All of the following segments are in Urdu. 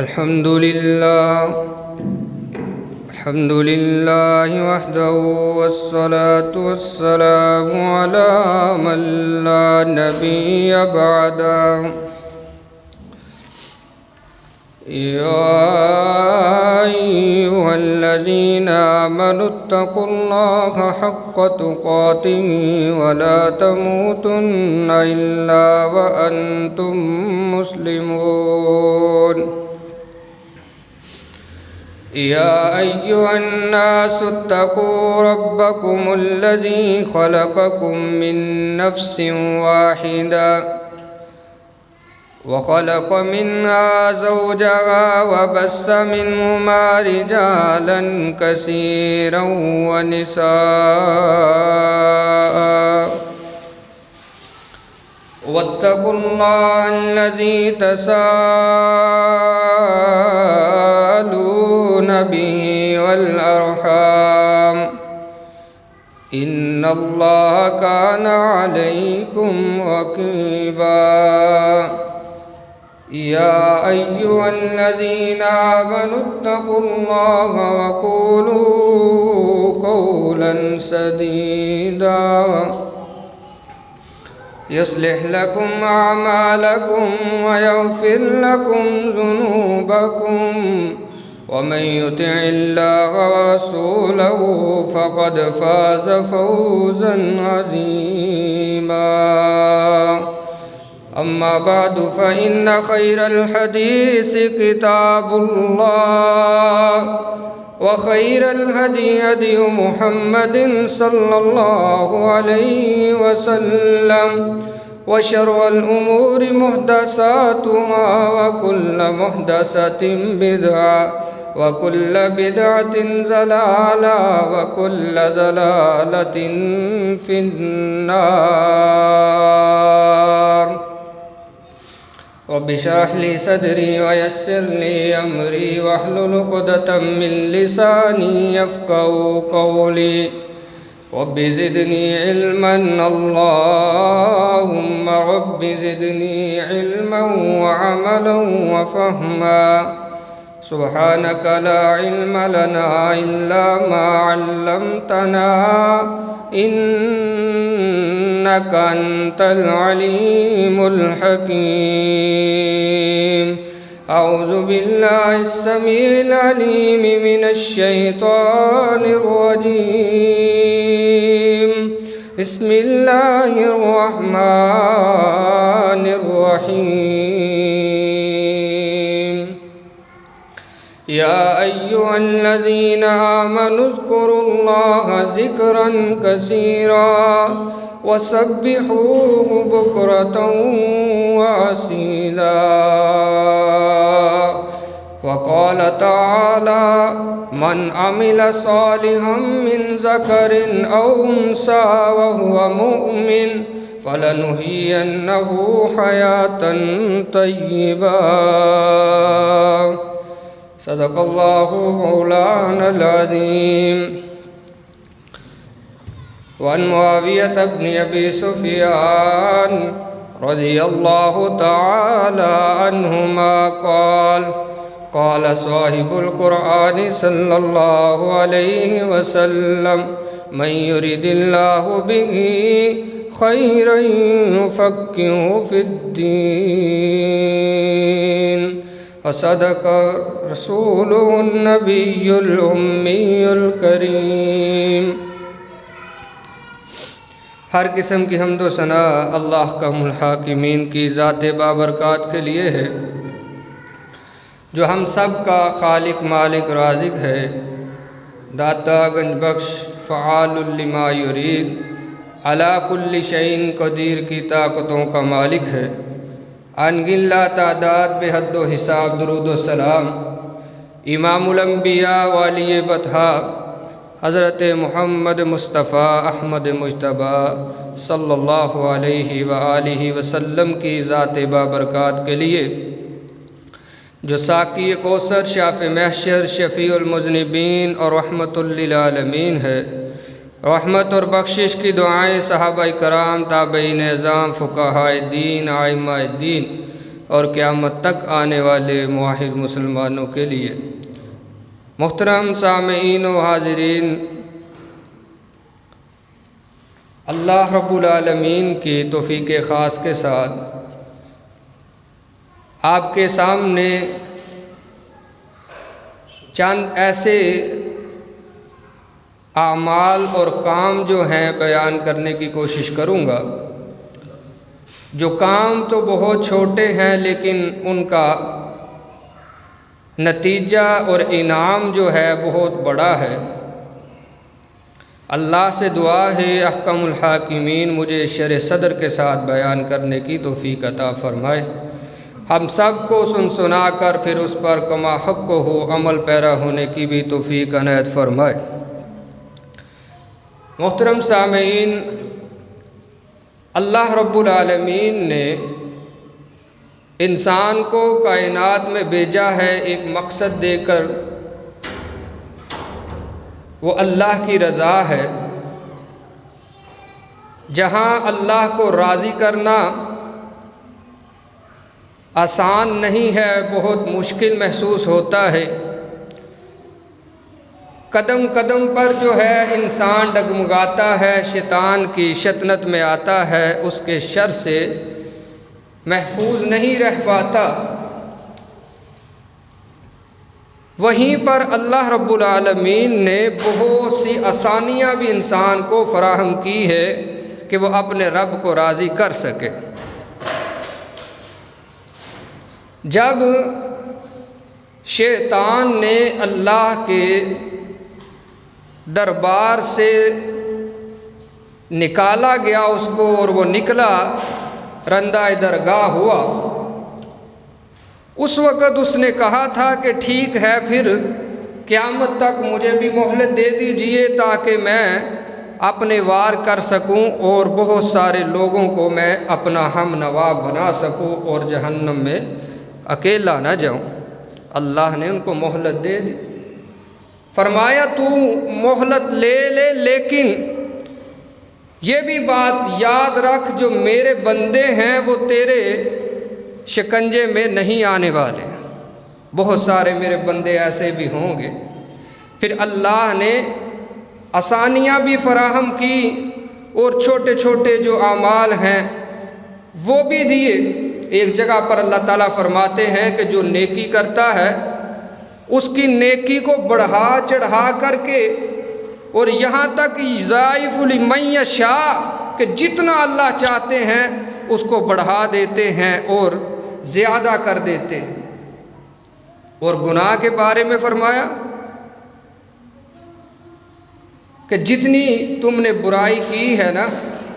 الحمد لله وحده والصلاة والسلام على من لا نبي بعده يا أيها الذين آمنوا اتقوا الله حق تقاته ولا تموتن إلا وأنتم مسلمون يا أيها الناس اتقوا ربكم الذي خلقكم من نفس واحدة وخلق منها زوجها وبث منهما رجالا كثيرا ونساء واتقوا الله الذي تساءلون به والأرحام إن الله كان عليكم رقيبا يا أيها الذين آمنوا اتقوا الله وقولوا قولا سديدا يصلح لكم أعمالكم ويغفر لكم ذنوبكم ومن يطع الله ورسوله فقد فاز فوزا عظيما أما بعد فإن خير الحديث كتاب الله وخير الهدي هدي محمد صلى الله عليه وسلم وشر الأمور محدثاتها وكل محدثة بدعة وكل بدعة ضلالة وكل ضلالة في النار رب اشرح لي صدري ويسر لي أمري واحلل عقدة من لساني يفقهوا قولي رب زدني علما اللهم رب زدني علما وعملا وفهما سبحانك لا علم لنا إلا ما علمتنا إنك أنت العليم الحكيم أعوذ بالله السميع العليم من الشيطان الرجيم بسم الله الرحمن الرحيم يا أيها الذين آمنوا اذكروا الله ذكرا كثيرا وسبحوه بكرة وأصيلا وقال تعالى من عمل صالحا من ذكر أو أنثى وهو مؤمن فلنحيينه حياة طيبة صدق الله مولانا العظيم وعن معاوية بن أبي سفيان رضي الله تعالى عنهما قال صاحب القرآن صلى الله عليه وسلم من يرد الله به خيرا يفقهه في الدين وصدق رسوله النبي الأمي الكريم ہر قسم کی حمد و ثنا اللہ کام الحاکمین کی ذات بابرکات کے لیے ہے جو ہم سب کا خالق مالک رازق ہے، داتا گنج بخش فعال لما یرید علی کل شیء قدیر کی طاقتوں کا مالک ہے۔ ان گن لا تعداد بے حد و حساب درود و سلام امام الانبیاء والی بطحا حضرت محمد مصطفیٰ احمد مجتبی صلی اللہ علیہ وآلہ وسلم کی ذات بابرکات کے لیے جو ساقی کوثر شاف محشر شفیع المذنبین اور رحمت للعالمین ہے۔ رحمت اور بخشش کی دعائیں صحابہ کرام، تابعین اعظام، فقہاء دین، ائمہ دین اور قیامت تک آنے والے موحد مسلمانوں کے لیے۔ محترم سامعین و حاضرین، اللہ رب العالمین کی توفیق خاص کے ساتھ آپ کے سامنے چند ایسے اعمال اور کام جو ہیں بیان کرنے کی کوشش کروں گا، جو کام تو بہت چھوٹے ہیں لیکن ان کا نتیجہ اور انعام جو ہے بہت بڑا ہے۔ اللہ سے دعا ہے احکم الحاکمین مجھے شرح صدر کے ساتھ بیان کرنے کی توفیق عطا فرمائے، ہم سب کو سنا کر پھر اس پر کما حق ہو عمل پیرا ہونے کی بھی توفیق عنایت فرمائے۔ محترم سامعین، اللہ رب العالمین نے انسان کو کائنات میں بھیجا ہے ایک مقصد دے کر، وہ اللہ کی رضا ہے۔ جہاں اللہ کو راضی کرنا آسان نہیں ہے، بہت مشکل محسوس ہوتا ہے۔ قدم قدم پر جو ہے انسان ڈگمگاتا ہے، شیطان کی شطنت میں آتا ہے، اس کے شر سے محفوظ نہیں رہ پاتا۔ وہیں پر اللہ رب العالمین نے بہت سی آسانیاں بھی انسان کو فراہم کی ہے کہ وہ اپنے رب کو راضی کر سکے۔ جب شیطان نے اللہ کے دربار سے نکالا گیا اس کو، اور وہ نکلا رندہ درگاہ ہوا، اس وقت اس نے کہا تھا کہ ٹھیک ہے پھر قیامت تک مجھے بھی مہلت دے دیجئے تاکہ میں اپنے وار کر سکوں اور بہت سارے لوگوں کو میں اپنا ہم نوا بنا سکوں اور جہنم میں اکیلا نہ جاؤں۔ اللہ نے ان کو مہلت دے دی، فرمایا تو مہلت لے لے، لیکن یہ بھی بات یاد رکھ جو میرے بندے ہیں وہ تیرے شکنجے میں نہیں آنے والے، بہت سارے میرے بندے ایسے بھی ہوں گے۔ پھر اللہ نے آسانیاں بھی فراہم کی اور چھوٹے چھوٹے جو اعمال ہیں وہ بھی دیے۔ ایک جگہ پر اللہ تعالیٰ فرماتے ہیں کہ جو نیکی کرتا ہے اس کی نیکی کو بڑھا چڑھا کر کے، اور یہاں تک یضاعف لمن یشاء کہ جتنا اللہ چاہتے ہیں اس کو بڑھا دیتے ہیں اور زیادہ کر دیتے ہیں۔ اور گناہ کے بارے میں فرمایا کہ جتنی تم نے برائی کی ہے نا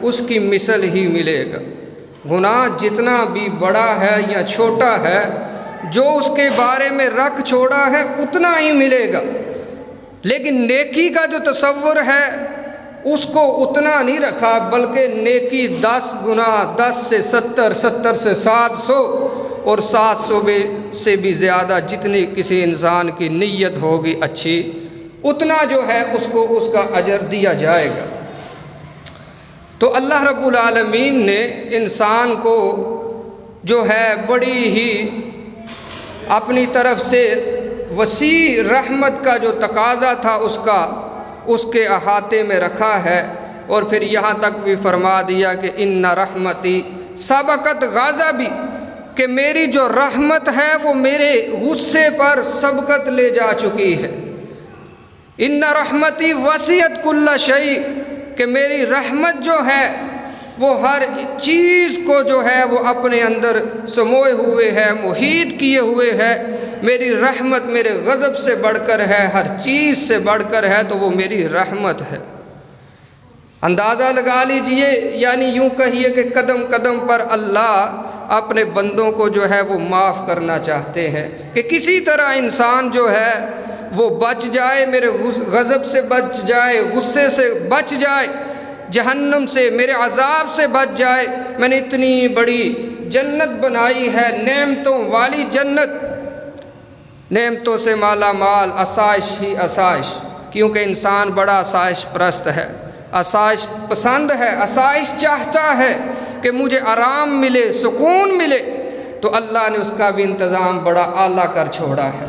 اس کی مثل ہی ملے گا۔ گناہ جتنا بھی بڑا ہے یا چھوٹا ہے، جو اس کے بارے میں رکھ چھوڑا ہے اتنا ہی ملے گا، لیکن نیکی کا جو تصور ہے اس کو اتنا نہیں رکھا، بلکہ نیکی 10 گنا، 10 سے 70، 70 سے 700 اور 700 سے بھی زیادہ جتنی کسی انسان کی نیت ہوگی اچھی، اتنا جو ہے اس کو اس کا اجر دیا جائے گا۔ تو اللہ رب العالمین نے انسان کو جو ہے بڑی ہی اپنی طرف سے وسیع رحمت کا جو تقاضا تھا اس کے احاطے میں رکھا ہے، اور پھر یہاں تک بھی فرما دیا کہ ان رحمتی سبقت غضبی، کہ میری جو رحمت ہے وہ میرے غصے پر سبقت لے جا چکی ہے۔ ان رحمتی وسعت کل شیء، کہ میری رحمت جو ہے وہ ہر چیز کو جو ہے وہ اپنے اندر سموئے ہوئے ہے، محیط کیے ہوئے ہے۔ میری رحمت میرے غضب سے بڑھ کر ہے، ہر چیز سے بڑھ کر ہے، تو وہ میری رحمت ہے۔ اندازہ لگا لیجئے، یعنی یوں کہیے کہ قدم قدم پر اللہ اپنے بندوں کو جو ہے وہ معاف کرنا چاہتے ہیں، کہ کسی طرح انسان جو ہے وہ بچ جائے، میرے غضب سے بچ جائے، غصے سے بچ جائے، جہنم سے، میرے عذاب سے بچ جائے۔ میں نے اتنی بڑی جنت بنائی ہے، نعمتوں والی جنت، نعمتوں سے مالا مال، آسائش ہی آسائش، کیونکہ انسان بڑا آسائش پرست ہے، آسائش پسند ہے، آسائش چاہتا ہے کہ مجھے آرام ملے، سکون ملے۔ تو اللہ نے اس کا بھی انتظام بڑا اعلیٰ کر چھوڑا ہے۔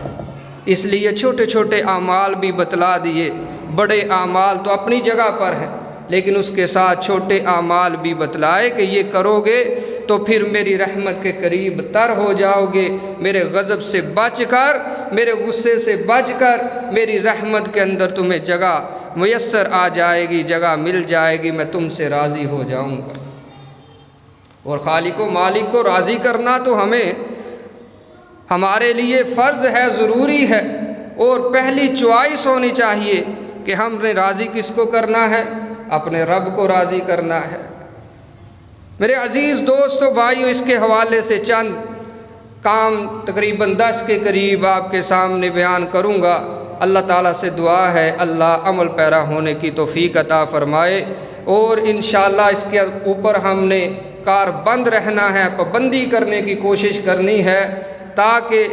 اس لیے چھوٹے چھوٹے اعمال بھی بتلا دیے، بڑے اعمال تو اپنی جگہ پر ہیں، لیکن اس کے ساتھ چھوٹے اعمال بھی بتلائے کہ یہ کرو گے تو پھر میری رحمت کے قریب تر ہو جاؤ گے، میرے غضب سے بچ کر، میرے غصے سے بچ کر میری رحمت کے اندر تمہیں جگہ میسر آ جائے گی، جگہ مل جائے گی، میں تم سے راضی ہو جاؤں گا۔ اور خالق و مالک کو راضی کرنا تو ہمارے لیے فرض ہے، ضروری ہے، اور پہلی چوائس ہونی چاہیے کہ ہم نے راضی کس کو کرنا ہے؟ اپنے رب کو راضی کرنا ہے۔ میرے عزیز دوستو بھائیو، اس کے حوالے سے چند کام تقریباً 10 کے قریب آپ کے سامنے بیان کروں گا۔ اللہ تعالیٰ سے دعا ہے اللہ عمل پیرا ہونے کی توفیق عطا فرمائے، اور انشاءاللہ اس کے اوپر ہم نے کار بند رہنا ہے، پابندی کرنے کی کوشش کرنی ہے، تاکہ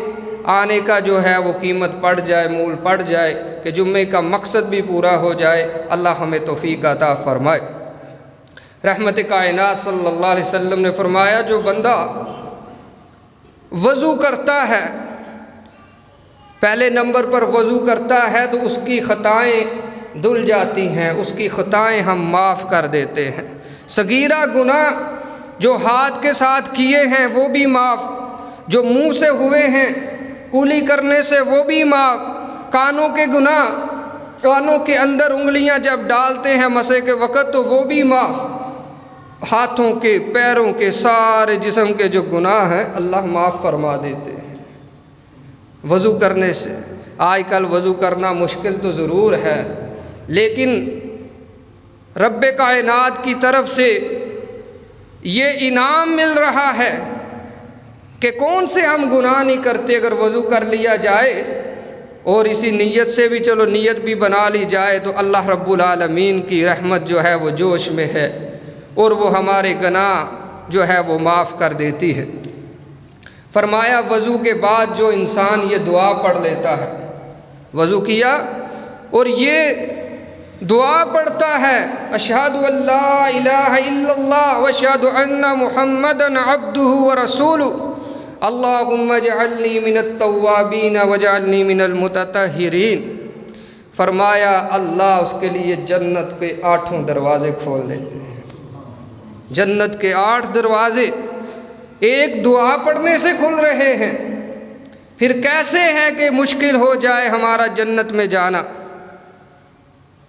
آنے کا جو ہے وہ قیمت پڑ جائے، مول پڑ جائے، کہ جمعے کا مقصد بھی پورا ہو جائے۔ اللہ ہمیں توفیق عطا فرمائے۔ رحمت کائنات صلی اللہ علیہ وسلم نے فرمایا، جو بندہ وضو کرتا ہے، پہلے نمبر پر وضو کرتا ہے تو اس کی خطائیں دھل جاتی ہیں، اس کی خطائیں ہم معاف کر دیتے ہیں۔ صغیرہ گناہ جو ہاتھ کے ساتھ کیے ہیں وہ بھی معاف، جو منہ سے ہوئے ہیں کولی کرنے سے وہ بھی معاف، کانوں کے گناہ، کانوں کے اندر انگلیاں جب ڈالتے ہیں مسح کے وقت تو وہ بھی معاف، ہاتھوں کے، پیروں کے، سارے جسم کے جو گناہ ہیں اللہ معاف فرما دیتے ہیں وضو کرنے سے۔ آج کل وضو کرنا مشکل تو ضرور ہے، لیکن رب کائنات کی طرف سے یہ انعام مل رہا ہے کہ کون سے ہم گناہ نہیں کرتے اگر وضو کر لیا جائے، اور اسی نیت سے بھی چلو نیت بھی بنا لی جائے تو اللہ رب العالمین کی رحمت جو ہے وہ جوش میں ہے، اور وہ ہمارے گناہ جو ہے وہ معاف کر دیتی ہے۔ فرمایا وضو کے بعد جو انسان یہ دعا پڑھ لیتا ہے، وضو کیا اور یہ دعا پڑھتا ہے، اشہد ان لا الہ الا اللہ واشہد ان محمدا عبدہ ورسولہ اللہم اجعلنی من التوابین واجعلنی من المتطہرین، فرمایا اللہ اس کے لیے جنت کے 8 دروازے کھول دیتے ہیں۔ جنت کے 8 دروازے ایک دعا پڑھنے سے کھل رہے ہیں، پھر کیسے ہے کہ مشکل ہو جائے ہمارا جنت میں جانا؟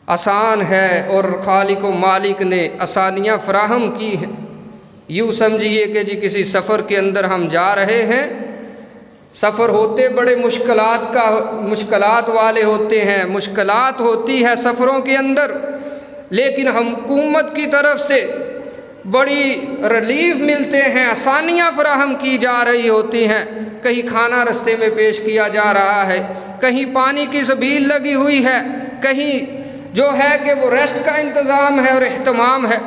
آسان ہے، اور خالق و مالک نے آسانیاں فراہم کی ہیں۔ یوں سمجھیے کہ جی کسی سفر کے اندر ہم جا رہے ہیں، سفر ہوتے بڑے مشکلات والے ہوتے ہیں، مشکلات ہوتی ہے سفروں کے اندر، لیکن ہم حکومت کی طرف سے بڑی ریلیف ملتے ہیں، آسانیاں فراہم کی جا رہی ہوتی ہیں۔ کہیں کھانا رستے میں پیش کیا جا رہا ہے، کہیں پانی کی سبیل لگی ہوئی ہے، کہیں جو ہے کہ وہ ریسٹ کا انتظام ہے اور اہتمام ہے۔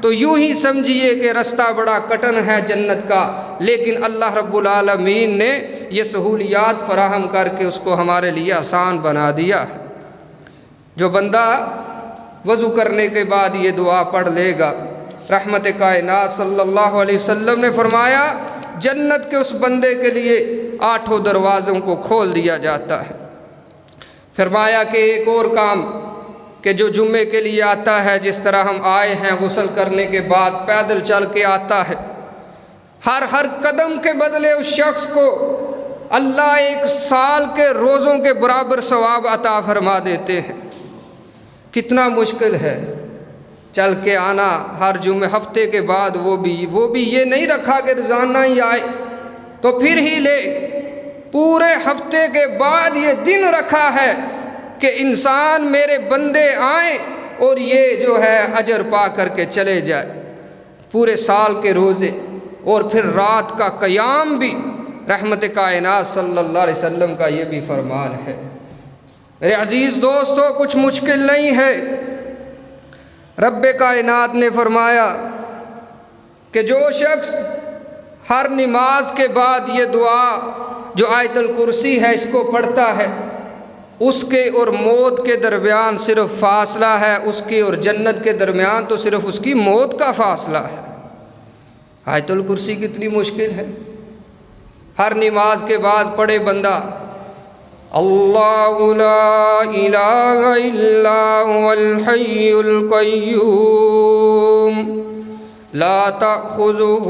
تو یوں ہی سمجھیے کہ رستہ بڑا کٹن ہے جنت کا، لیکن اللہ رب العالمین نے یہ سہولیات فراہم کر کے اس کو ہمارے لیے آسان بنا دیا ہے۔ جو بندہ وضو کرنے کے بعد یہ دعا پڑھ لے گا، رحمت کائنات صلی اللہ علیہ وسلم نے فرمایا جنت کے اس بندے کے لیے 8 دروازوں کو کھول دیا جاتا ہے۔ فرمایا کہ ایک اور کام کہ جو جمعے کے لیے آتا ہے، جس طرح ہم آئے ہیں غسل کرنے کے بعد پیدل چل کے آتا ہے، ہر قدم کے بدلے اس شخص کو اللہ 1 سال کے روزوں کے برابر ثواب عطا فرما دیتے ہیں۔ کتنا مشکل ہے چل کے آنا ہر جمعے، ہفتے کے بعد وہ بھی یہ نہیں رکھا کہ روزانہ ہی آئے تو پھر ہی لے، پورے ہفتے کے بعد یہ دن رکھا ہے کہ انسان میرے بندے آئیں اور یہ جو ہے اجر پا کر کے چلے جائے۔ پورے سال کے روزے اور پھر رات کا قیام بھی، رحمت کائنات صلی اللہ علیہ وسلم کا یہ بھی فرمان ہے۔ میرے عزیز دوستو، کچھ مشکل نہیں ہے۔ رب کائنات نے فرمایا کہ جو شخص ہر نماز کے بعد یہ دعا جو آیت الکرسی ہے اس کو پڑھتا ہے، اس کے اور موت کے درمیان صرف فاصلہ ہے، اس کی اور جنت کے درمیان تو صرف اس کی موت کا فاصلہ ہے۔ آیت الکرسی کتنی مشکل ہے، ہر نماز کے بعد پڑھے بندہ اللہ لا الہ الا هو الحی القیوم لا تأخذه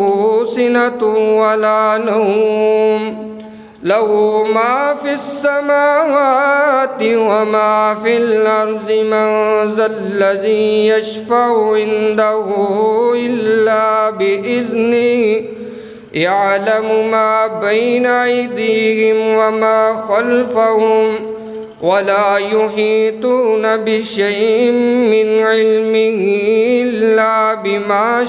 سنة ولا نوم له ما في السماوات وما في الأرض من ذا الذي يشفع عنده إلا بإذنه يعلم ما بين أيديهم وما خلفهم ولا يحيطون بشيء من علمه إلا بما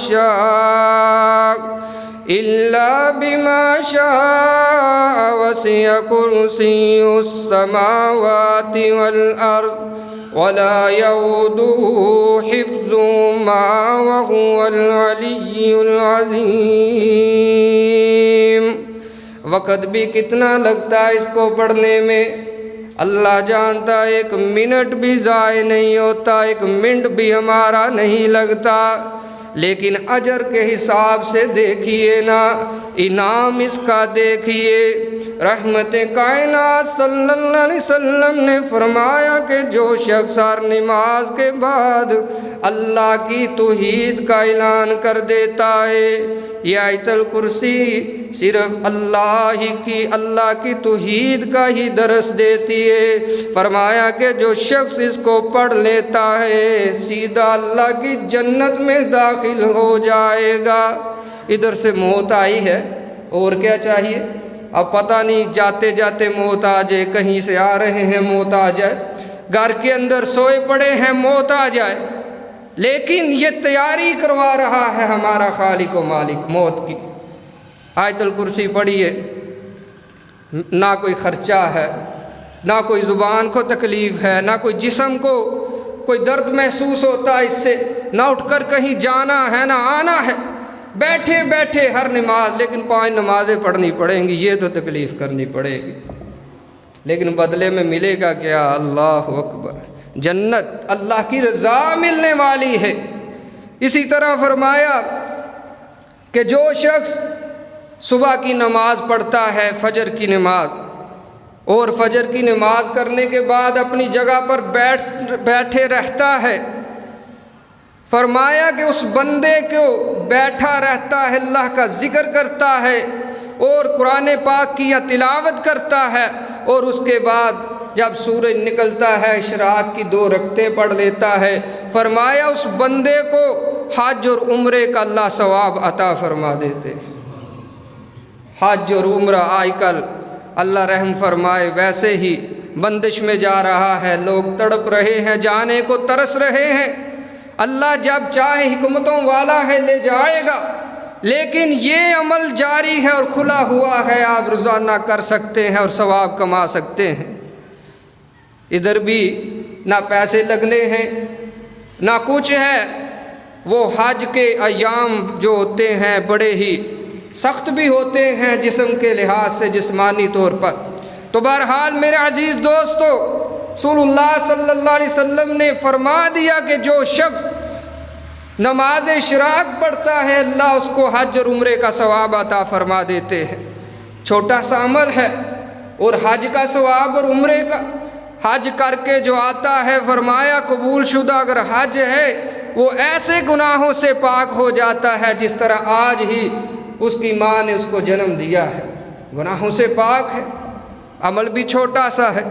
شاء وسع كرسيه السماوات والأرض ولا يؤوده حفظهما وهو العلي العظيم۔ وقت بھی کتنا لگتا ہے اس کو پڑھنے میں اللہ جانتا، 1 منٹ بھی ضائع نہیں ہوتا، 1 منٹ بھی ہمارا نہیں لگتا، لیکن اجر کے حساب سے دیکھیے نا، انعام اس کا دیکھیے۔ رحمت کائنات صلی اللہ علیہ وسلم نے فرمایا کہ جو شخص ہر نماز کے بعد اللہ کی توحید کا اعلان کر دیتا ہے، یہ آیت الکرسی صرف اللہ کی توحید کا ہی درس دیتی ہے۔ فرمایا کہ جو شخص اس کو پڑھ لیتا ہے سیدھا اللہ کی جنت میں داخل ہو جائے گا۔ ادھر سے موت آئی ہے، اور کیا چاہیے؟ اب پتہ نہیں جاتے جاتے موت آ جائے، کہیں سے آ رہے ہیں موت آ جائے، گھر کے اندر سوئے پڑے ہیں موت آ جائے، لیکن یہ تیاری کروا رہا ہے ہمارا خالق و مالک موت کی۔ آیت الکرسی پڑھیے، نہ کوئی خرچہ ہے، نہ کوئی زبان کو تکلیف ہے، نہ کوئی جسم کو کوئی درد محسوس ہوتا ہے اس سے، نہ اٹھ کر کہیں جانا ہے نہ آنا ہے، بیٹھے بیٹھے ہر نماز، لیکن 5 نمازیں پڑھنی پڑیں گی، یہ تو تکلیف کرنی پڑے گی، لیکن بدلے میں ملے گا کیا؟ اللہ اکبر، جنت، اللہ کی رضا ملنے والی ہے۔ اسی طرح فرمایا کہ جو شخص صبح کی نماز پڑھتا ہے، فجر کی نماز، اور فجر کی نماز کرنے کے بعد اپنی جگہ پر بیٹھے رہتا ہے، فرمایا کہ اس بندے کو بیٹھا رہتا ہے، اللہ کا ذکر کرتا ہے اور قرآن پاک کی تلاوت کرتا ہے، اور اس کے بعد جب سورج نکلتا ہے اشراق کی 2 رکعتیں پڑھ لیتا ہے، فرمایا اس بندے کو حج اور عمرے کا اللہ ثواب عطا فرما دیتے ہیں۔ حج اور عمرہ آج کل اللہ رحم فرمائے ویسے ہی بندش میں جا رہا ہے، لوگ تڑپ رہے ہیں، جانے کو ترس رہے ہیں، اللہ جب چاہے حکمتوں والا ہے لے جائے گا، لیکن یہ عمل جاری ہے اور کھلا ہوا ہے، آپ روزانہ کر سکتے ہیں اور ثواب کما سکتے ہیں۔ ادھر بھی نہ پیسے لگنے ہیں نہ کچھ ہے۔ وہ حج کے ایام جو ہوتے ہیں بڑے ہی سخت بھی ہوتے ہیں جسم کے لحاظ سے، جسمانی طور پر۔ تو بہرحال میرے عزیز دوستو، رسول اللہ صلی اللہ علیہ وسلم نے فرما دیا کہ جو شخص نماز اشراق پڑھتا ہے اللہ اس کو حج اور عمرے کا ثواب عطا فرما دیتے ہیں۔ چھوٹا سا عمل ہے، اور حج کا ثواب اور عمرے کا، حج کر کے جو آتا ہے فرمایا قبول شدہ اگر حج ہے وہ ایسے گناہوں سے پاک ہو جاتا ہے جس طرح آج ہی اس کی ماں نے اس کو جنم دیا ہے، گناہوں سے پاک ہے، عمل بھی چھوٹا سا ہے۔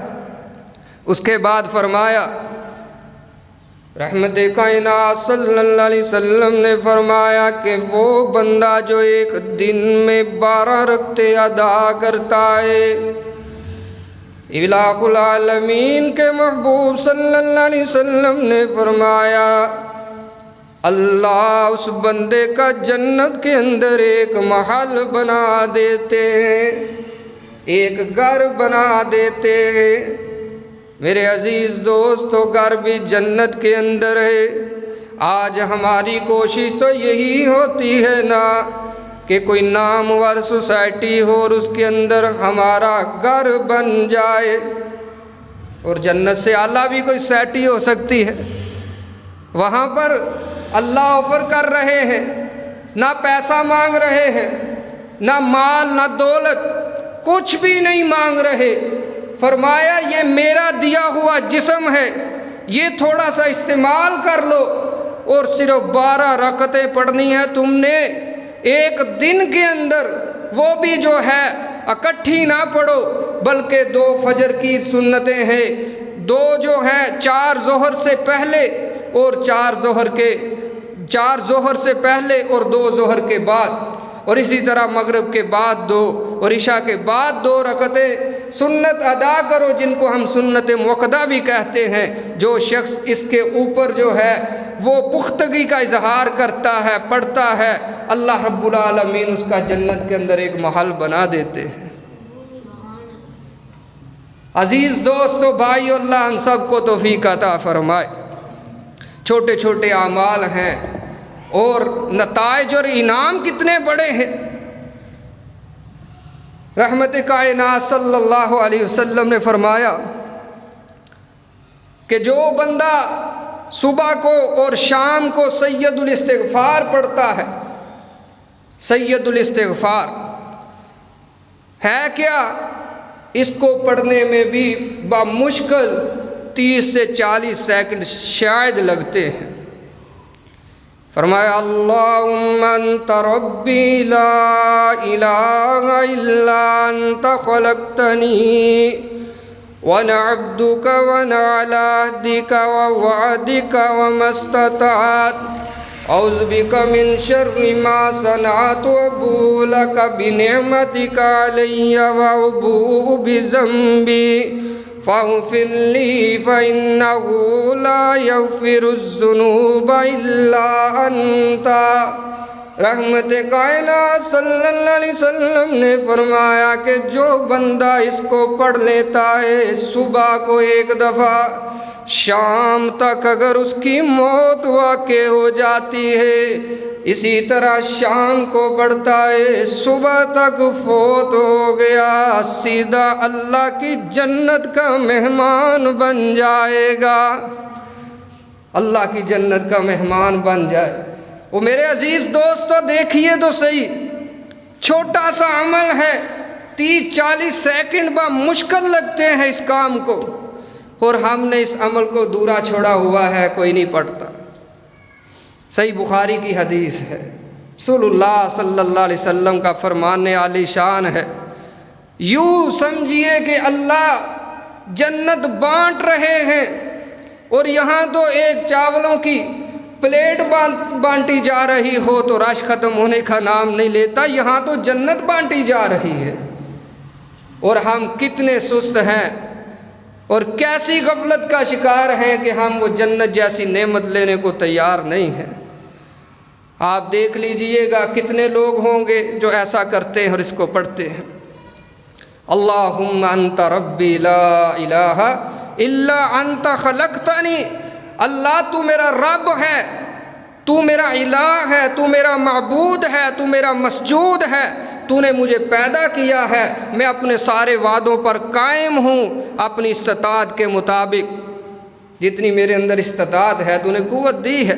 اس کے بعد فرمایا رحمت کائنات صلی اللہ علیہ وسلم نے فرمایا کہ وہ بندہ جو 1 دن میں 12 رکعتیں ادا کرتا ہے، الہ العالمین کے محبوب صلی اللہ علیہ وسلم نے فرمایا اللہ اس بندے کا جنت کے اندر ایک محل بنا دیتے ہیں، ایک گھر بنا دیتے ہیں۔ میرے عزیز دوستو، گھر بھی جنت کے اندر ہے۔ آج ہماری کوشش تو یہی ہوتی ہے نا کہ کوئی نامور سوسائٹی ہو اور اس کے اندر ہمارا گھر بن جائے، اور جنت سے اعلیٰ بھی کوئی سوسائٹی ہو سکتی ہے، وہاں پر اللہ آفر کر رہے ہیں، نہ پیسہ مانگ رہے ہیں، نہ مال نہ دولت، کچھ بھی نہیں مانگ رہے، فرمایا یہ میرا دیا ہوا جسم ہے، یہ تھوڑا سا استعمال کر لو، اور صرف 12 رکعتیں پڑھنی ہے تم نے ایک دن کے اندر، وہ بھی جو ہے اکٹھی نہ پڑھو بلکہ 2 فجر کی سنتیں ہیں، 2 جو ہیں 4 ظہر سے پہلے اور 4 ظہر سے پہلے اور 2 ظہر کے بعد، اور اسی طرح مغرب کے بعد 2 اور عشاء کے بعد 2 رکعتیں سنت ادا کرو، جن کو ہم سنت موقدہ بھی کہتے ہیں۔ جو شخص اس کے اوپر جو ہے وہ پختگی کا اظہار کرتا ہے، پڑھتا ہے، اللہ رب العالمین اس کا جنت کے اندر ایک محل بنا دیتے ہیں۔ عزیز دوستو، بھائیو، اللہ ہم سب کو توفیق عطا فرمائے۔ چھوٹے چھوٹے اعمال ہیں اور نتائج اور انعام کتنے بڑے ہیں۔ رحمت کائنات صلی اللہ علیہ وسلم نے فرمایا کہ جو بندہ صبح کو اور شام کو سید الاستغفار پڑھتا ہے، سید الاستغفار ہے کیا؟ اس کو پڑھنے میں بھی بمشکل 30 سے 40 سیکنڈ شاید لگتے ہیں۔ فرمایا اللہم انت ربی لا الہ الا انت خلقتنی وانا عبدک وانا علی عہدک ووعدک وما استطعت اعوذ بک من شر ما صنعت وابوء لک بنعمتک علی وابوء بذنبی فاغفر لی فإنہ لا یغفر الذنوب الا انت۔ رحمت کائنات صلی اللہ علیہ وسلم نے فرمایا کہ جو بندہ اس کو پڑھ لیتا ہے صبح کو 1 دفعہ، شام تک اگر اس کی موت واقع ہو جاتی ہے، اسی طرح شام کو پڑھتا ہے، صبح تک فوت ہو گیا، سیدھا اللہ کی جنت کا مہمان بن جائے گا، اللہ کی جنت کا مہمان بن جائے۔ وہ میرے عزیز دوستو دیکھیے تو صحیح، چھوٹا سا عمل ہے، 30-40 سیکنڈ بمشکل لگتے ہیں اس کام کو، اور ہم نے اس عمل کو دورا چھوڑا ہوا ہے، کوئی نہیں پڑھتا۔ صحیح بخاری کی حدیث ہے، رسول اللہ صلی اللہ علیہ وسلم کا فرمان عالی شان ہے، یوں سمجھیے کہ اللہ جنت بانٹ رہے ہیں، اور یہاں تو ایک چاولوں کی پلیٹ بانٹی جا رہی ہو تو رش ختم ہونے کا نام نہیں لیتا، یہاں تو جنت بانٹی جا رہی ہے، اور ہم کتنے سست ہیں اور کیسی غفلت کا شکار ہیں کہ ہم وہ جنت جیسی نعمت لینے کو تیار نہیں ہیں۔ آپ دیکھ لیجئے گا کتنے لوگ ہوں گے جو ایسا کرتے ہیں اور اس کو پڑھتے ہیں۔ اللہم انت ربی لا الہ الا انت خلقتنی، اللہ تو میرا رب ہے، تو میرا الہ ہے، تو میرا معبود ہے، تو میرا مسجود ہے، تو نے مجھے پیدا کیا ہے، میں اپنے سارے وعدوں پر قائم ہوں، اپنی استطاعت کے مطابق، جتنی میرے اندر استطاعت ہے تو نے قوت دی ہے،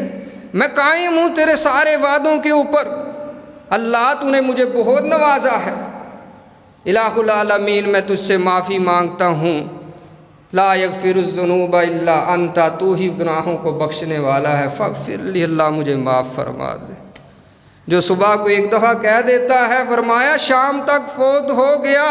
میں قائم ہوں تیرے سارے وعدوں کے اوپر، اللہ تو نے مجھے بہت نوازا ہے، الہ العالمین میں تجھ سے معافی مانگتا ہوں، لا یغفر الذنوب الا انت، تو ہی گناہوں کو بخشنے والا ہے، فاغفر لی، اللہ مجھے معاف فرما دے۔ جو صبح کو 1 دفعہ کہہ دیتا ہے، فرمایا شام تک فوت ہو گیا،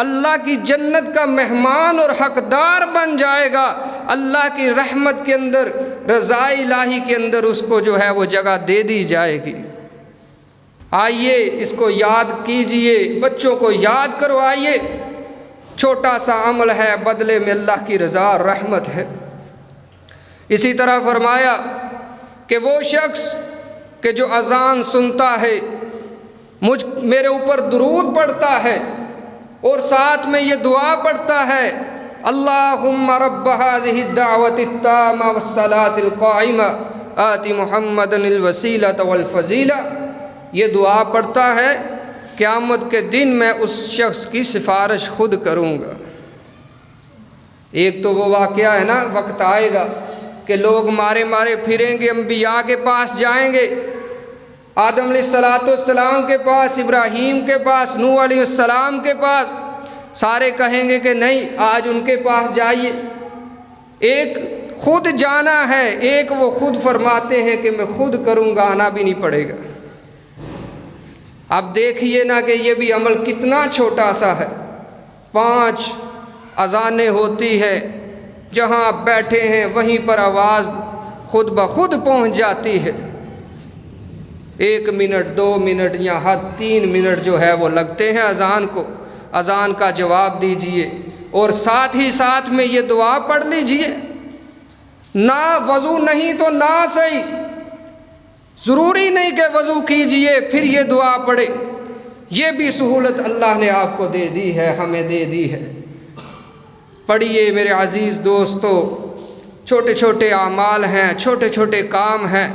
اللہ کی جنت کا مہمان اور حقدار بن جائے گا، اللہ کی رحمت کے اندر، رضا الہی کے اندر اس کو جو ہے وہ جگہ دے دی جائے گی۔ آئیے اس کو یاد کیجئے، بچوں کو یاد کروائیے، چھوٹا سا عمل ہے، بدلے میں اللہ کی رضا اور رحمت ہے۔ اسی طرح فرمایا کہ وہ شخص کہ جو اذان سنتا ہے، میرے اوپر درود پڑھتا ہے اور ساتھ میں یہ دعا پڑھتا ہے، اللہم رب هذه الدعوة التامة والصلاة القائمة آت محمدا الوسیلۃ والفضیلہ، یہ دعا پڑھتا ہے، قیامت کے دن میں اس شخص کی سفارش خود کروں گا۔ ایک تو وہ واقعہ ہے نا، وقت آئے گا کہ لوگ مارے مارے پھریں گے، انبیاء کے پاس جائیں گے، آدم علیہ السلام کے پاس، ابراہیم کے پاس، نوح علیہ السلام کے پاس، سارے کہیں گے کہ نہیں آج ان کے پاس جائیے۔ ایک خود جانا ہے، ایک وہ خود فرماتے ہیں کہ میں خود کروں گا، آنا بھی نہیں پڑے گا۔ اب دیکھیے نا کہ یہ بھی عمل کتنا چھوٹا سا ہے۔ 5 اذانیں ہوتی ہے، جہاں آپ بیٹھے ہیں وہیں پر آواز خود بخود پہنچ جاتی ہے۔ 1 منٹ 2 منٹ یا حد 3 منٹ جو ہے وہ لگتے ہیں اذان کو۔ اذان کا جواب دیجئے اور ساتھ ہی ساتھ میں یہ دعا پڑھ لیجئے۔ نہ وضو نہیں تو نہ صحیح، ضروری نہیں کہ وضو کیجئے پھر یہ دعا پڑھے، یہ بھی سہولت اللہ نے آپ کو دے دی ہے، ہمیں دے دی ہے۔ پڑھیے میرے عزیز دوستو، چھوٹے چھوٹے اعمال ہیں، چھوٹے چھوٹے کام ہیں،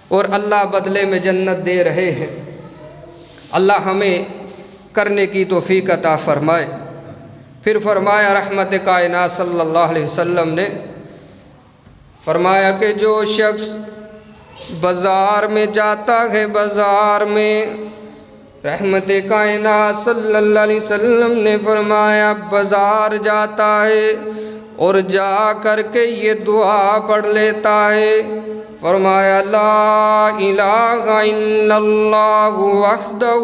اور اللہ بدلے میں جنت دے رہے ہیں۔ اللہ ہمیں کرنے کی توفیق عطا فرمائے۔ پھر فرمایا رحمت کائنات صلی اللہ علیہ وسلم نے فرمایا کہ جو شخص بازار میں جاتا ہے، بازار میں، رحمت کائنات صلی اللہ علیہ وسلم نے فرمایا بازار جاتا ہے اور جا کر کے یہ دعا پڑھ لیتا ہے، فرمایا لا الہ الا اللہ وحدہ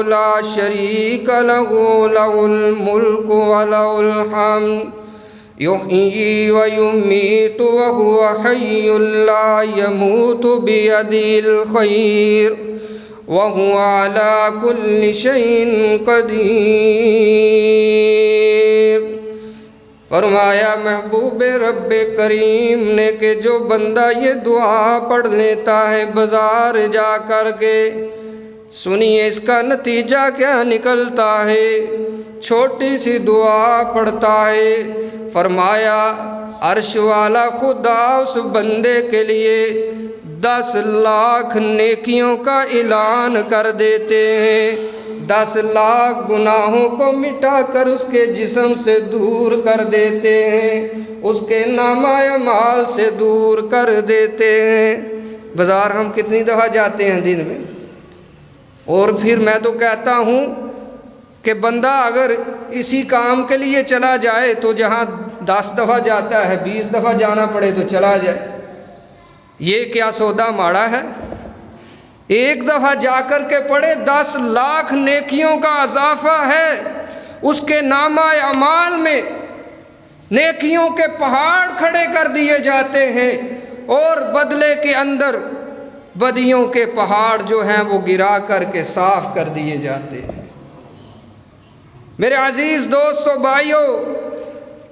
لا شریک لہ لہ الملک ولہ الحمد یحیی ویمیت وہو حی لا یموت بیدہ الخیر وہو علی کل شیء قدیر۔ فرمایا محبوب رب کریم نے کہ جو بندہ یہ دعا پڑھ لیتا ہے بازار جا کر کے، سنیے اس کا نتیجہ کیا نکلتا ہے۔ چھوٹی سی دعا پڑھتا ہے، فرمایا عرش والا خدا اس بندے کے لیے 10 لاکھ نیکیوں کا اعلان کر دیتے ہیں، 10 لاکھ گناہوں کو مٹا کر اس کے جسم سے دور کر دیتے ہیں، اس کے نامہ اعمال سے دور کر دیتے ہیں۔ بازار ہم کتنی دفعہ جاتے ہیں دن میں؟ اور پھر میں تو کہتا ہوں کہ بندہ اگر اسی کام کے لیے چلا جائے تو جہاں 10 دفعہ جاتا ہے 20 دفعہ جانا پڑے تو چلا جائے۔ یہ کیا سودا ماڑا ہے؟ ایک دفعہ جا کر کے پڑھے 10 لاکھ نیکیوں کا اضافہ ہے، اس کے نامہ اعمال میں نیکیوں کے پہاڑ کھڑے کر دیے جاتے ہیں، اور بدلے کے اندر بدیوں کے پہاڑ جو ہیں وہ گرا کر کے صاف کر دیے جاتے ہیں۔ میرے عزیز دوستو بھائیو،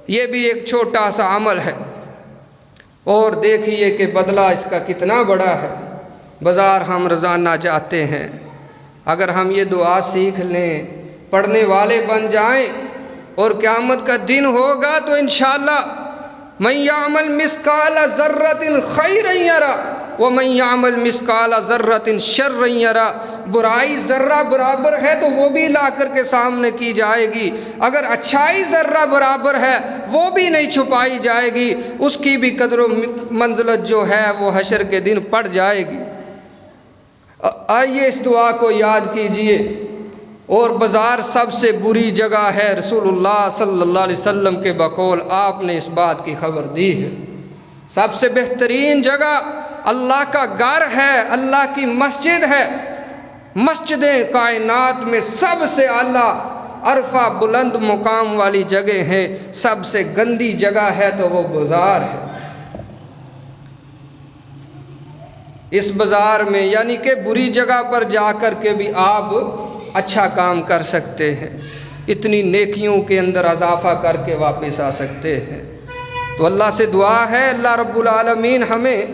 یہ بھی ایک چھوٹا سا عمل ہے، اور دیکھیے کہ بدلہ اس کا کتنا بڑا ہے۔ بازار ہم روزانہ جاتے ہیں، اگر ہم یہ دعا سیکھ لیں، پڑھنے والے بن جائیں، اور قیامت کا دن ہوگا تو انشاءاللہ من یعمل مثقال ذرۃ خیرا یرہ ومن یعمل مثقال ذرۃ شرا یرہ۔ برائی ذرہ برابر ہے تو وہ بھی لا کر کے سامنے کی جائے گی، اگر اچھائی ذرہ برابر ہے وہ بھی نہیں چھپائی جائے گی، اس کی بھی قدر و منزلت جو ہے وہ حشر کے دن پڑ جائے گی۔ آئیے اس دعا کو یاد کیجئے۔ اور بازار سب سے بری جگہ ہے، رسول اللہ صلی اللہ علیہ وسلم کے بقول آپ نے اس بات کی خبر دی ہے۔ سب سے بہترین جگہ اللہ کا گھر ہے، اللہ کی مسجد ہے۔ مسجدیں کائنات میں سب سے اعلیٰ عرفہ بلند مقام والی جگہ ہیں، سب سے گندی جگہ ہے تو وہ بازار ہے۔ اس بازار میں یعنی کہ بری جگہ پر جا کر کے بھی آپ اچھا کام کر سکتے ہیں، اتنی نیکیوں کے اندر اضافہ کر کے واپس آ سکتے ہیں۔ تو اللہ سے دعا ہے اللہ رب العالمین ہمیں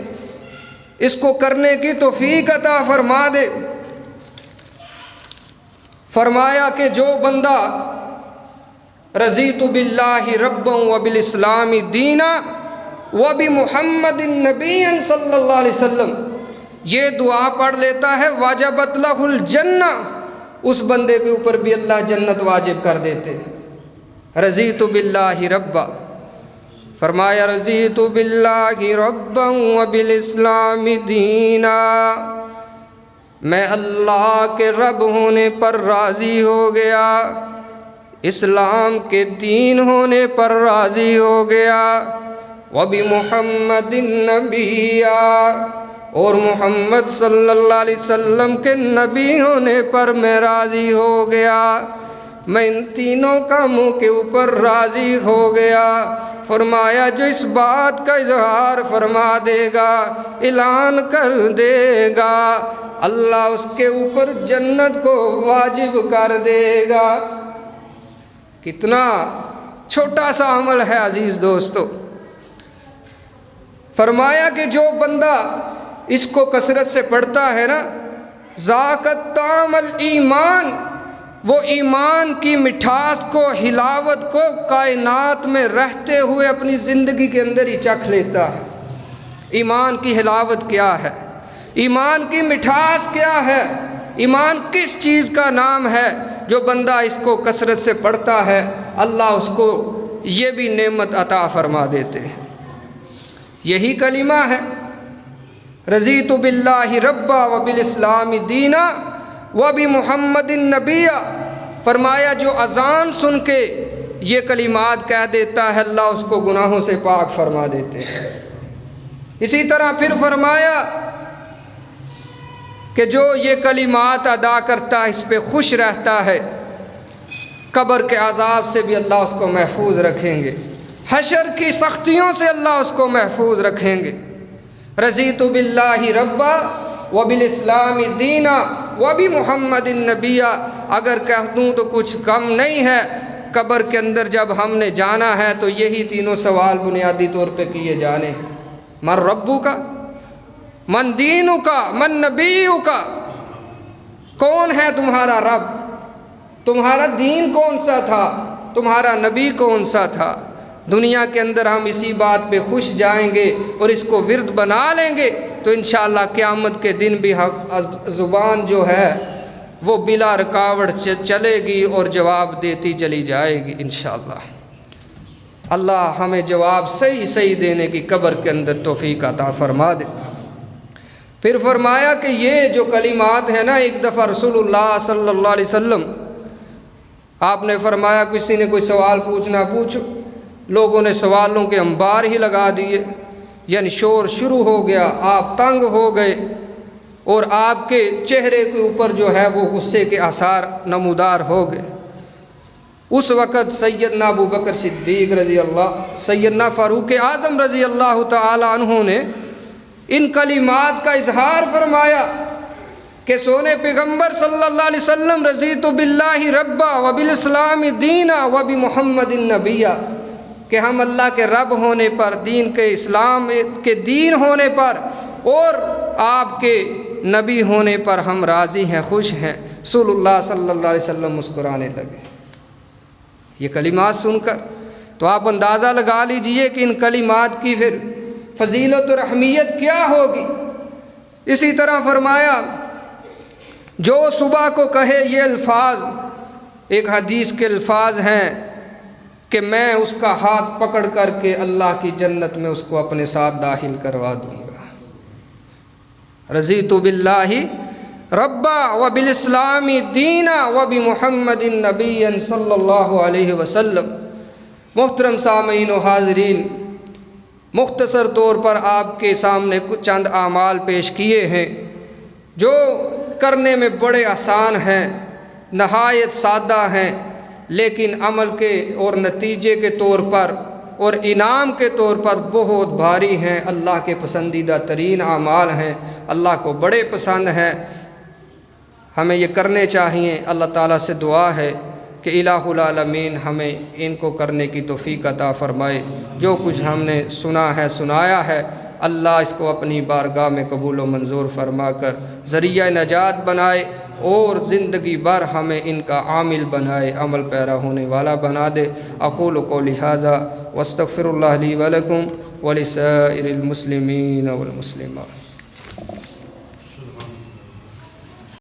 اس کو کرنے کی توفیق عطا فرما دے۔ فرمایا کہ جو بندہ رضیت باللہ ربا وبالاسلام دینا وبمحمد نبی صلی اللہ علیہ وسلم، یہ دعا پڑھ لیتا ہے واجبت لہ الجنہ، اس بندے کے اوپر بھی اللہ جنت واجب کر دیتے ہیں۔ رضیت باللہ ربا، فرمایا رضیت باللہ ربا وبالاسلام دینا میں اللہ کے رب ہونے پر راضی ہو گیا، اسلام کے دین ہونے پر راضی ہو گیا، وَبِمُحَمَّدٍ نَبِيًّا، اور محمد صلی اللہ علیہ وسلم کے نبی ہونے پر میں راضی ہو گیا، میں ان تینوں کاموں کے اوپر راضی ہو گیا۔ فرمایا جو اس بات کا اظہار فرما دے گا، اعلان کر دے گا، اللہ اس کے اوپر جنت کو واجب کر دے گا۔ کتنا چھوٹا سا عمل ہے عزیز دوستو۔ فرمایا کہ جو بندہ اس کو کثرت سے پڑھتا ہے نا، ذاقت طعم الایمان، وہ ایمان کی مٹھاس کو، حلاوت کو کائنات میں رہتے ہوئے اپنی زندگی کے اندر ہی چکھ لیتا ہے۔ ایمان کی حلاوت کیا ہے؟ ایمان کی مٹھاس کیا ہے؟ ایمان کس چیز کا نام ہے؟ جو بندہ اس کو کثرت سے پڑھتا ہے، اللہ اس کو یہ بھی نعمت عطا فرما دیتے ہیں۔ یہی کلمہ ہے، رضیت باللہ ربا وبالاسلام دینا وبمحمد نبیا۔ فرمایا جو اذان سن کے یہ کلمات کہہ دیتا ہے، اللہ اس کو گناہوں سے پاک فرما دیتے ہیں۔ اسی طرح پھر فرمایا کہ جو یہ کلمات ادا کرتا ہے، اس پہ خوش رہتا ہے، قبر کے عذاب سے بھی اللہ اس کو محفوظ رکھیں گے، حشر کی سختیوں سے اللہ اس کو محفوظ رکھیں گے۔ رضیت باللہ ربا وبالاسلام دینا وبمحمد نبیا۔ اگر کہہ دوں تو کچھ کم نہیں ہے، قبر کے اندر جب ہم نے جانا ہے تو یہی تینوں سوال بنیادی طور پہ کیے جانے ہیں۔ من ربو کا، من دینو کا، من نبیو کا، کون ہے تمہارا رب، تمہارا دین کون سا تھا، تمہارا نبی کون سا تھا۔ دنیا کے اندر ہم اسی بات پہ خوش جائیں گے اور اس کو ورد بنا لیں گے تو انشاءاللہ قیامت کے دن بھی زبان جو ہے وہ بلا رکاوٹ چلے گی اور جواب دیتی چلی جائے گی انشاءاللہ۔ اللہ ہمیں جواب صحیح دینے کی قبر کے اندر توفیق عطا فرما دے۔ پھر فرمایا کہ یہ جو کلمات ہیں نا، ایک دفعہ رسول اللہ صلی اللہ علیہ وسلم آپ نے فرمایا کسی نے کوئی سوال پوچھنا پوچھو، لوگوں نے سوالوں کے انبار ہی لگا دیے، یعنی شور شروع ہو گیا، آپ تنگ ہو گئے اور آپ کے چہرے کے اوپر جو ہے وہ غصے کے آثار نمودار ہو گئے۔ اس وقت سیدنا ابو بکر صدیق رضی اللہ، سیدنا فاروق اعظم رضی اللہ تعالی عنہ نے ان کلمات کا اظہار فرمایا کہ سونے پیغمبر صلی اللہ علیہ وسلم رضیت باللہ ربا وبالاسلام دینا وبمحمد نبیا، کہ ہم اللہ کے رب ہونے پر، دین کے اسلام کے دین ہونے پر اور آپ کے نبی ہونے پر ہم راضی ہیں، خوش ہیں۔ رسول اللہ صلی اللہ علیہ وسلم مسکرانے لگے۔ یہ کلمات سن کر تو آپ اندازہ لگا لیجئے کہ ان کلمات کی پھر فضیلت اور اہمیت کیا ہوگی۔ اسی طرح فرمایا جو صبح کو کہے یہ الفاظ، ایک حدیث کے الفاظ ہیں کہ میں اس کا ہاتھ پکڑ کر کے اللہ کی جنت میں اس کو اپنے ساتھ داخل کروا دوں گا۔ رضیت باللہ ربا وبالاسلام دینا وبمحمد نبی صلی اللہ علیہ وسلم۔ محترم سامعین و حاضرین، مختصر طور پر آپ کے سامنے کچھ چند اعمال پیش کیے ہیں جو کرنے میں بڑے آسان ہیں، نہایت سادہ ہیں، لیکن عمل کے اور نتیجے کے طور پر اور انعام کے طور پر بہت بھاری ہیں، اللہ کے پسندیدہ ترین اعمال ہیں، اللہ کو بڑے پسند ہیں، ہمیں یہ کرنے چاہیے۔ اللہ تعالیٰ سے دعا ہے کہ الہ العالمین ہمیں ان کو کرنے کی توفیق عطا فرمائے۔ جو کچھ ہم نے سنا ہے، سنایا ہے، اللہ اس کو اپنی بارگاہ میں قبول و منظور فرما کر ذریعہ نجات بنائے اور زندگی بھر ہمیں ان کا عامل بنائے، عمل پیرا ہونے والا بنا دے۔ اقول قولی ھذا واستغفر اللہ لی ولکم ولسائر المسلمین والمسلمات۔